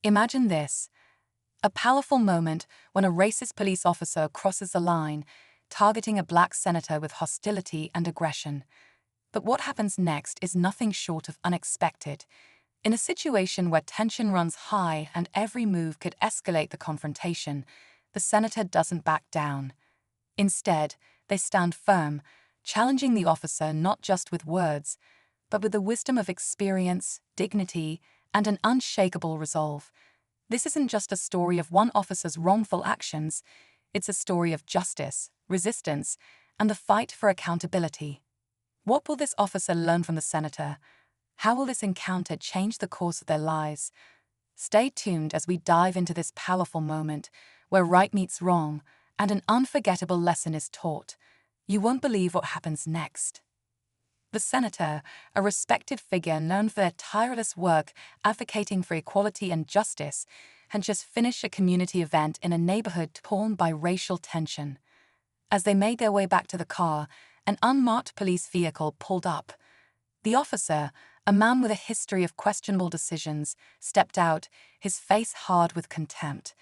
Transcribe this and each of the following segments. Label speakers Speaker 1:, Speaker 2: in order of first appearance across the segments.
Speaker 1: Imagine this: a powerful moment when a racist police officer crosses the line, targeting a black senator with hostility and aggression. But what happens next is nothing short of unexpected. In a situation where tension runs high and every move could escalate the confrontation, the senator doesn't back down. Instead, they stand firm, challenging the officer not just with words, but with the wisdom of experience, dignity, and an unshakable resolve. This isn't just a story of one officer's wrongful actions, it's a story of justice, resistance, and the fight for accountability. What will this officer learn from the senator? How will this encounter change the course of their lives? Stay tuned as we dive into this powerful moment where right meets wrong and an unforgettable lesson is taught. You won't believe what happens next. The senator, a respected figure known for their tireless work advocating for equality and justice, had just finished a community event in a neighborhood torn by racial tension. As they made their way back to the car, an unmarked police vehicle pulled up. The officer, a man with a history of questionable decisions, stepped out, his face hard with contempt.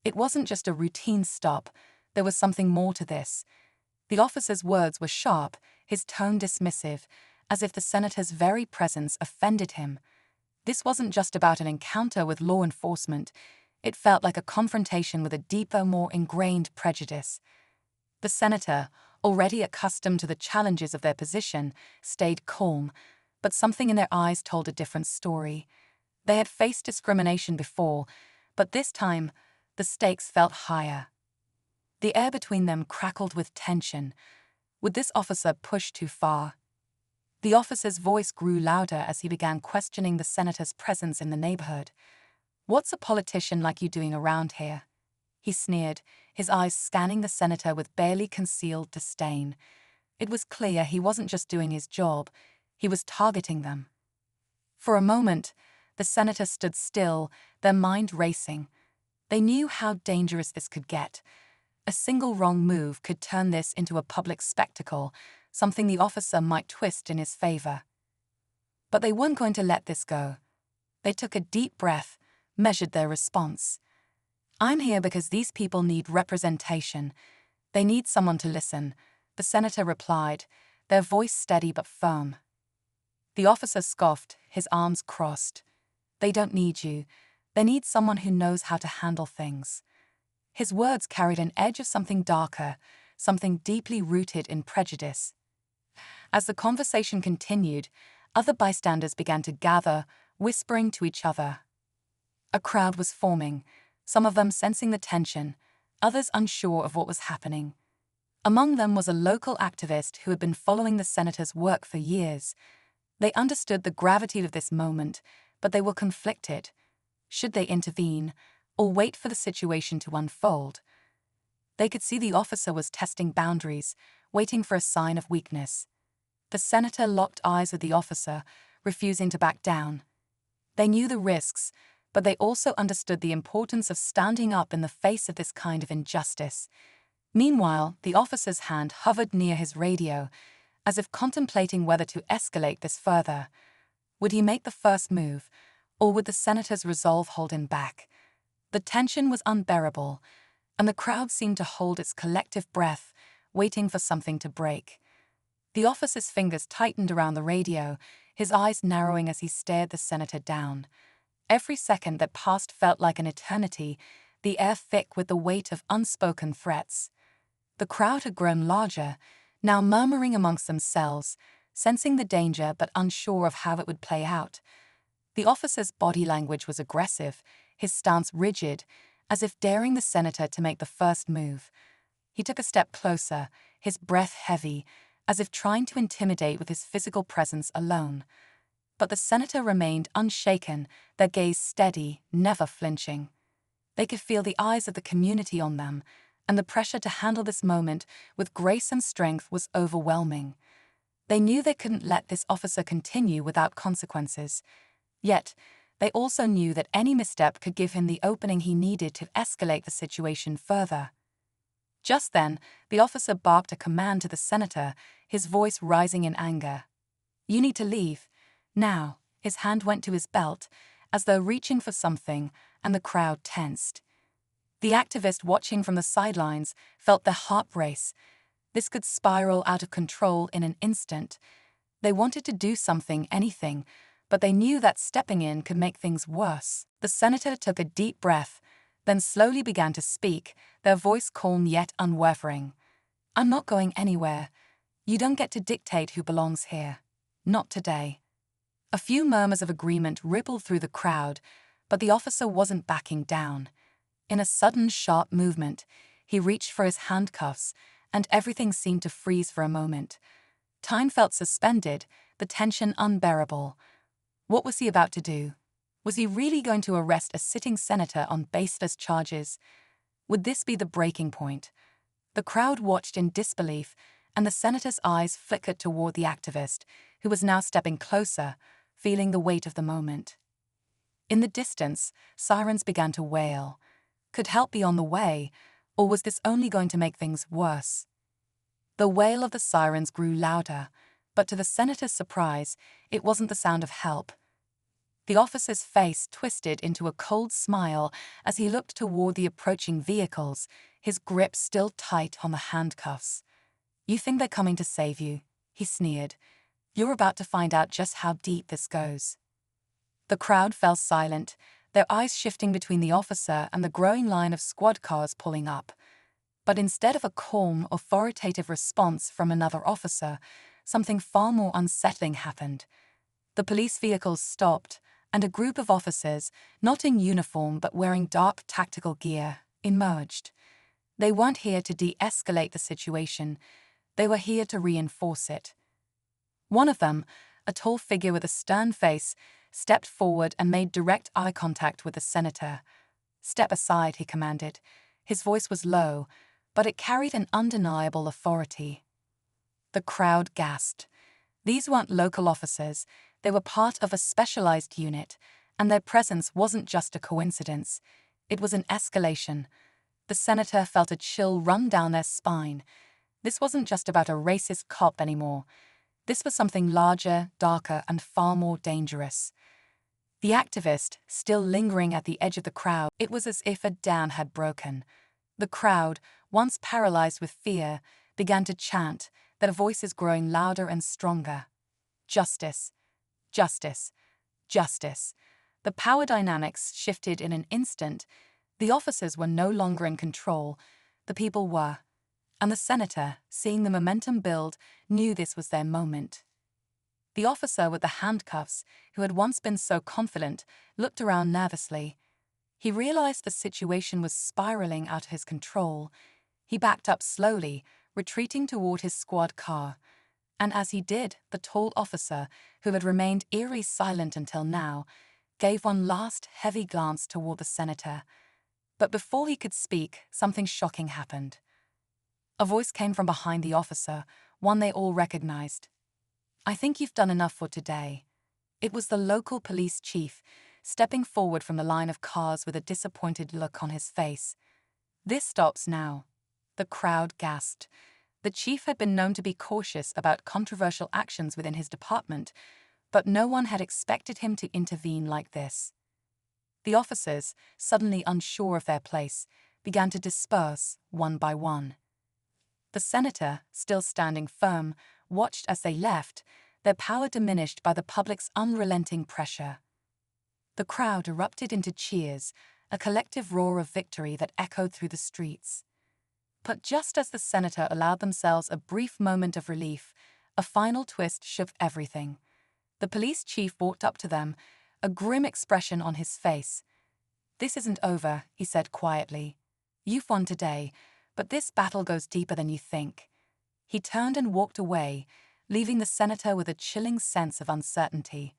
Speaker 1: It wasn't just a routine stop, there was something more to this. The officer's words were sharp, his tone dismissive, as if the senator's very presence offended him. This wasn't just about an encounter with law enforcement, it felt like a confrontation with a deeper, more ingrained prejudice. The senator, already accustomed to the challenges of their position, stayed calm, but something in their eyes told a different story. They had faced discrimination before, but this time, the stakes felt higher. The air between them crackled with tension. Would this officer push too far? The officer's voice grew louder as he began questioning the senator's presence in the neighborhood. "What's a politician like you doing around here?" He sneered, his eyes scanning the senator with barely concealed disdain. It was clear he wasn't just doing his job, he was targeting them. For a moment, the senator stood still, their mind racing. They knew how dangerous this could get. A single wrong move could turn this into a public spectacle, something the officer might twist in his favor. But they weren't going to let this go. They took a deep breath, measured their response. "I'm here because these people need representation. They need someone to listen," the senator replied, their voice steady but firm. The officer scoffed, his arms crossed. "They don't need you. They need someone who knows how to handle things." His words carried an edge of something darker, something deeply rooted in prejudice. As the conversation continued, other bystanders began to gather, whispering to each other. A crowd was forming, some of them sensing the tension, others unsure of what was happening. Among them was a local activist who had been following the senator's work for years. They understood the gravity of this moment, but they were conflicted. Should they intervene, or wait for the situation to unfold? They could see the officer was testing boundaries, waiting for a sign of weakness. The senator locked eyes with the officer, refusing to back down. They knew the risks, but they also understood the importance of standing up in the face of this kind of injustice. Meanwhile, the officer's hand hovered near his radio, as if contemplating whether to escalate this further. Would he make the first move, or would the senator's resolve hold him back? The tension was unbearable, and the crowd seemed to hold its collective breath, waiting for something to break. The officer's fingers tightened around the radio, his eyes narrowing as he stared the senator down. Every second that passed felt like an eternity, the air thick with the weight of unspoken threats. The crowd had grown larger, now murmuring amongst themselves, sensing the danger but unsure of how it would play out. The officer's body language was aggressive, his stance rigid, as if daring the senator to make the first move. He took a step closer, his breath heavy, as if trying to intimidate with his physical presence alone. But the senator remained unshaken, their gaze steady, never flinching. They could feel the eyes of the community on them, and the pressure to handle this moment with grace and strength was overwhelming. They knew they couldn't let this officer continue without consequences. Yet, they also knew that any misstep could give him the opening he needed to escalate the situation further. Just then, the officer barked a command to the senator, his voice rising in anger. "You need to leave. Now." His hand went to his belt, as though reaching for something, and the crowd tensed. The activist watching from the sidelines felt their heart race. This could spiral out of control in an instant. They wanted to do something, anything, but they knew that stepping in could make things worse. The senator took a deep breath, then slowly began to speak, their voice calm yet unwavering. "I'm not going anywhere. You don't get to dictate who belongs here. Not today." A few murmurs of agreement rippled through the crowd, but the officer wasn't backing down. In a sudden, sharp movement, he reached for his handcuffs, and everything seemed to freeze for a moment. Time felt suspended, the tension unbearable. What was he about to do? Was he really going to arrest a sitting senator on baseless charges? Would this be the breaking point? The crowd watched in disbelief, and the senator's eyes flickered toward the activist, who was now stepping closer, feeling the weight of the moment. In the distance, sirens began to wail. Could help be on the way, or was this only going to make things worse? The wail of the sirens grew louder, but to the senator's surprise, it wasn't the sound of help. The officer's face twisted into a cold smile as he looked toward the approaching vehicles, his grip still tight on the handcuffs. "You think they're coming to save you?" he sneered. "You're about to find out just how deep this goes." The crowd fell silent, their eyes shifting between the officer and the growing line of squad cars pulling up. But instead of a calm, authoritative response from another officer, something far more unsettling happened. The police vehicles stopped, and a group of officers, not in uniform but wearing dark tactical gear, emerged. They weren't here to de-escalate the situation, they were here to reinforce it. One of them, a tall figure with a stern face, stepped forward and made direct eye contact with the senator. "Step aside," he commanded. His voice was low, but it carried an undeniable authority. The crowd gasped. These weren't local officers, they were part of a specialized unit, and their presence wasn't just a coincidence. It was an escalation. The senator felt a chill run down their spine. This wasn't just about a racist cop anymore. This was something larger, darker, and far more dangerous. The activist, still lingering at the edge of the crowd, it was as if a dam had broken. The crowd, once paralyzed with fear, began to chant, their voices growing louder and stronger. "Justice, justice, justice." The power dynamics shifted in an instant. The officers were no longer in control, the people were. And the senator, seeing the momentum build, knew this was their moment. The officer with the handcuffs, who had once been so confident, looked around nervously. He realized the situation was spiraling out of his control. He backed up slowly, retreating toward his squad car. And as he did, the tall officer, who had remained eerily silent until now, gave one last heavy glance toward the senator. But before he could speak, something shocking happened. A voice came from behind the officer, one they all recognized. "I think you've done enough for today." It was the local police chief, stepping forward from the line of cars with a disappointed look on his face. "This stops now." The crowd gasped. The chief had been known to be cautious about controversial actions within his department, but no one had expected him to intervene like this. The officers, suddenly unsure of their place, began to disperse one by one. The senator, still standing firm, watched as they left, their power diminished by the public's unrelenting pressure. The crowd erupted into cheers, a collective roar of victory that echoed through the streets. But just as the senator allowed themselves a brief moment of relief, a final twist shook everything. The police chief walked up to them, a grim expression on his face. "This isn't over," he said quietly. "You've won today, but this battle goes deeper than you think." He turned and walked away, leaving the senator with a chilling sense of uncertainty.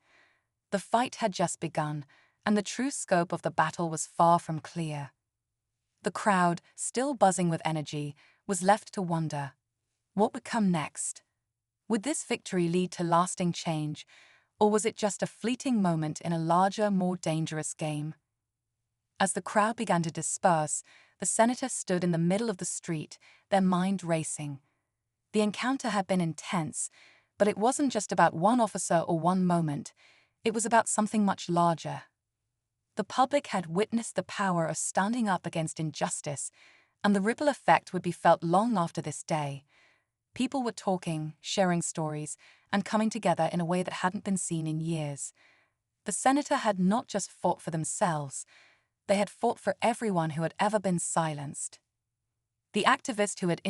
Speaker 1: The fight had just begun, and the true scope of the battle was far from clear. The crowd, still buzzing with energy, was left to wonder. What would come next? Would this victory lead to lasting change, or was it just a fleeting moment in a larger, more dangerous game? As the crowd began to disperse, the senator stood in the middle of the street, their mind racing. The encounter had been intense, but it wasn't just about one officer or one moment. It was about something much larger. The public had witnessed the power of standing up against injustice, and the ripple effect would be felt long after this day. People were talking, sharing stories, and coming together in a way that hadn't been seen in years. The senator had not just fought for themselves, they had fought for everyone who had ever been silenced. The activist who had